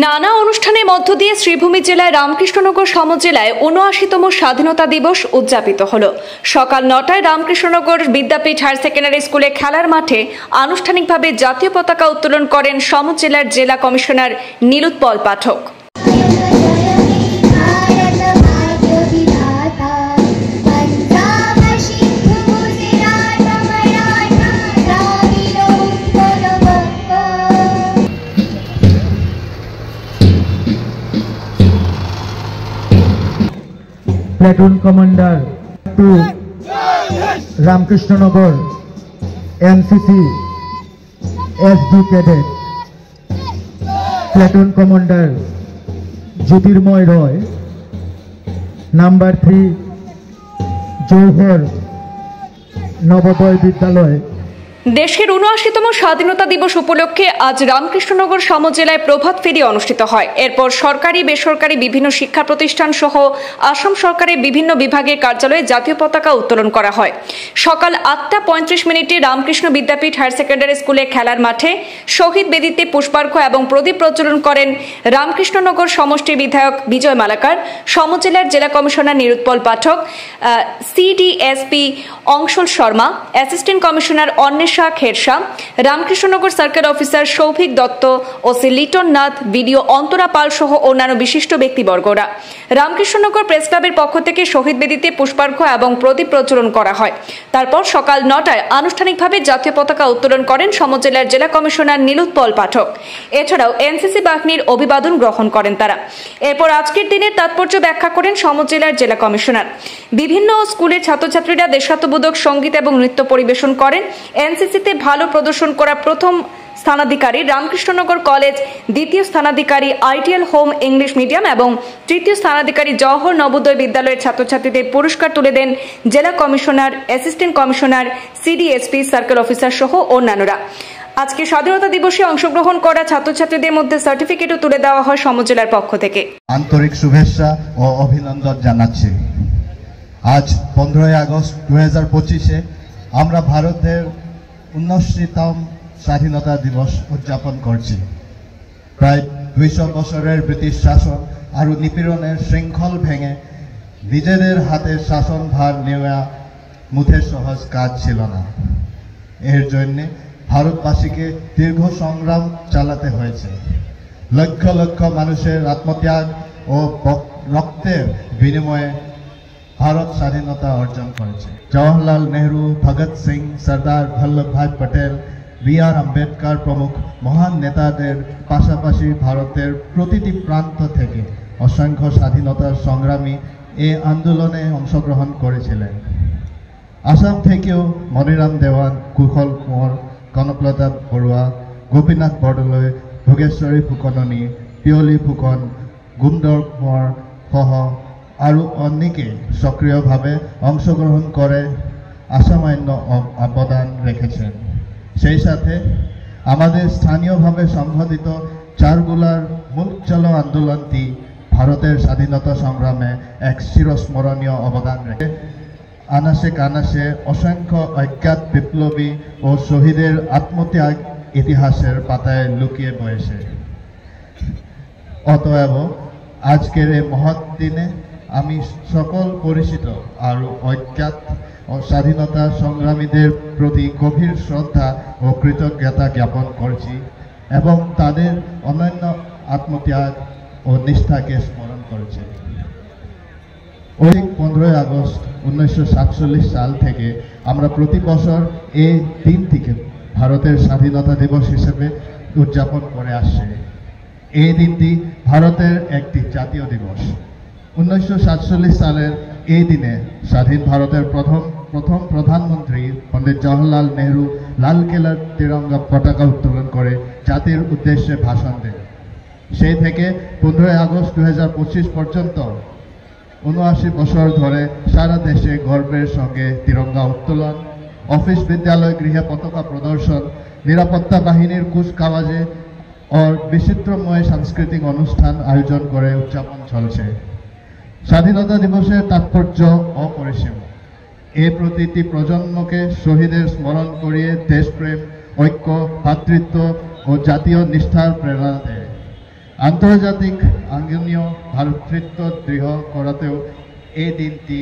নানা অনুষ্ঠানের মধ্য দিয়ে শ্রীভূমি জেলায় রামকৃষ্ণনগর সমজেলায় ৭৯তম স্বাধীনতা দিবস উদযাপিত হল। সকাল ৯টায় রামকৃষ্ণনগর বিদ্যাপীঠ হায়ার সেকেন্ডারি স্কুলে খেলার মাঠে আনুষ্ঠানিকভাবে জাতীয় পতাকা উত্তোলন করেন সমজেলার জেলা commissioner Nilotpal Pathak. Platoon commander 2 Ramakrishnanagar NCC SD cadet platoon commander Jyotirmoy Roy number 3 जौहर नवोदय विद्यालय। দেশের ৭৯তম স্বাধীনতা দিবস উপলক্ষে আজ রামকৃষ্ণনগর সমজেলায় প্রভাত ফেরি অনুষ্ঠিত হয়। এরপর সরকারি বেসরকারি বিভিন্ন শিক্ষা প্রতিষ্ঠান সহ আসাম সরকারের বিভিন্ন বিভাগের কার্যালয়ে জাতীয় পতাকা উত্তোলন করা হয়। সকাল ৮টা ৩৫ রামকৃষ্ণ বিদ্যাপীঠ হায়ার সেকেন্ডারি স্কুলে খেলার মাঠে শহীদ বেদিতে পুষ্পার্ঘ্য এবং প্রদীপ প্রজ্বলন করেন রামকৃষ্ণনগর সমষ্টির বিধায়ক বিজয় মালাকার, সমজেলার জেলা commissioner Nilotpal Pathak, CDSP Anshul Sharma, assistant commissioner Anwesha Khersa, Ramakrishnanagar circle officer Souvik Dutta, OC Liton Nath, BDO Antara Pal সহ অন্যান্য বিশিষ্ট ব্যক্তিবর্গরা। রামকৃষ্ণনগর প্রেস ক্লাবের পক্ষ থেকে শহীদ বেদিতে পুষ্পার্ঘ্য এবং প্রদীপ প্রজ্বলন করা হয়। তারপর সকাল ৯টায় আনুষ্ঠানিকভাবে জাতীয় পতাকা উত্তোলন করেন সমজেলার জেলা কমিশনার নীলোৎপল পাঠক। এছাড়াও এনসিসি বাহিনীর অভিবাদন গ্রহণ করেন তারা। এরপর আজকের দিনের তাৎপর্য ব্যাখ্যা করেন সমজেলার জেলা কমিশনার। বিভিন্ন স্কুলের ছাত্রছাত্রীরা দেশাত্মবোধক সঙ্গীত এবং নৃত্য পরিবেশন করেন। এনসিসিতে ভালো প্রদর্শন করা প্রথম স্থানাধিকারী রামকৃষ্ণনগর কলেজ, দ্বিতীয় স্থানাধিকারী আইটিএল হোম ইংলিশ মিডিয়াম এবং তৃতীয় স্থানাধিকারী জওহর নবোদয় বিদ্যালয়ের ছাত্রছাত্রীদের পুরস্কার তুলে দেন জেলা commissioner, assistant commissioner, CDSP, circle officer সহ অন্যান্যরা। আজকে স্বাধীনতা দিবসে অংশগ্রহণ করা ছাত্রছাত্রীদের মধ্যে সার্টিফিকেটও তুলে দেওয়া হয় সমজেলার পক্ষ থেকে। আন্তরিক শুভেচ্ছা ও অভিনন্দন জানাচ্ছি। আজ 15 আগস্ট 2025-এ আমরা ভারতের ৭৯তম স্বাধীনতা দিবস উদযাপন করছি। প্রায় ২০০ বছরের ব্রিটিশ শাসন আর নিপীড়নের শৃঙ্খল ভেঙে নিজেদের হাতে শাসনভার নেওয়া মুঠে সহজ কাজ ছিল না। এর জন্য ভারতবাসীকে দীর্ঘ সংগ্রাম চালাতে হয়েছে। লক্ষ লক্ষ মানুষের আত্মত্যাগ ও রক্তের বিনিময়ে ভারত স্বাধীনতা অর্জন করেছে। জওহরলাল নেহরু, ভগৎ সিং, সর্দার বল্লভভাই পটেল, বি.আর. আম্বেদকর প্রমুখ মহান নেতাদের পাশাপাশি ভারতের প্রতিটি প্রান্ত থেকে অসংখ্য স্বাধীনতা সংগ্রামী এই আন্দোলনে অংশগ্রহণ করেছিলেন। আসাম থেকেও মনিরাম দেওয়ান, কুশল কোঁৱৰ, কনকলতা বৰুৱা, গোপীনাথ বৰদলৈ, ভোগেশ্বৰী ফুকননী, পিয়লি ফুকন, গুমদৰ কোঁৱৰ সহ আৰু অনেকে সক্রিয়ভাবে অংশগ্রহণ করে অসামান্য অবদান রেখেছেন। সেই সাথে আমাদের স্থানীয়ভাবে সংঘটিত চারগুলার মুল্ক চলো আন্দোলনটি ভারতের স্বাধীনতা সংগ্রামে এক চিরস্মরণীয় অবদান রেখে আনাসে কানাসে অসংখ্য অজ্ঞাত বিপ্লবী ও শহীদের আত্মত্যাগ ইতিহাসের পাতায় লুকিয়ে বসেছে। অতএব আজকের এই মহৎ দিনে আমি সকল পরিচিত আর অজ্ঞাত ও স্বাধীনতা সংগ্রামীদের প্রতি গভীর শ্রদ্ধা ও কৃতজ্ঞতা জ্ঞাপন করছি এবং তাদের অনন্য আত্মত্যাগ ও নিষ্ঠাকে স্মরণ করছি। ওই 15 আগস্ট 1947 সাল থেকে আমরা প্রতি বছর এই দিনটিকে ভারতের স্বাধীনতা দিবস হিসেবে উদযাপন করে আসছে। এই দিনটি ভারতের একটি জাতীয় দিবস। 1947 সালের এই দিনে স্বাধীন ভারতের প্রথম প্রধানমন্ত্রী পণ্ডিত জওহরলাল নেহরু লালকেল্লার তিরঙ্গা পতাকা উত্তোলন করে জাতির উদ্দেশ্যে ভাষণ দেন। সেই থেকে 15 আগস্ট 2025 পর্যন্ত ৭৯ বছর ধরে সারা দেশে গর্বের সঙ্গে তিরঙ্গা উত্তোলন, অফিস, বিদ্যালয়, গৃহে পতাকা প্রদর্শন, নিরাপত্তা বাহিনীর কুচকাওয়াজে ও বিচিত্রময় সাংস্কৃতিক অনুষ্ঠান আয়োজন করে উদযাপন চলছে। স্বাধীনতা দিবসের তাৎপর্য অপরিসীম। এই প্রতিটি প্রজন্মকে শহীদের স্মরণ করিয়ে দেশপ্রেম, ঐক্য, ভাতৃত্ব ও জাতীয় নিষ্ঠার প্রেরণা দেয়। আন্তর্জাতিক আঙ্গনীয় ভাতৃত্ব দৃঢ় কৰাতেও এই দিনটি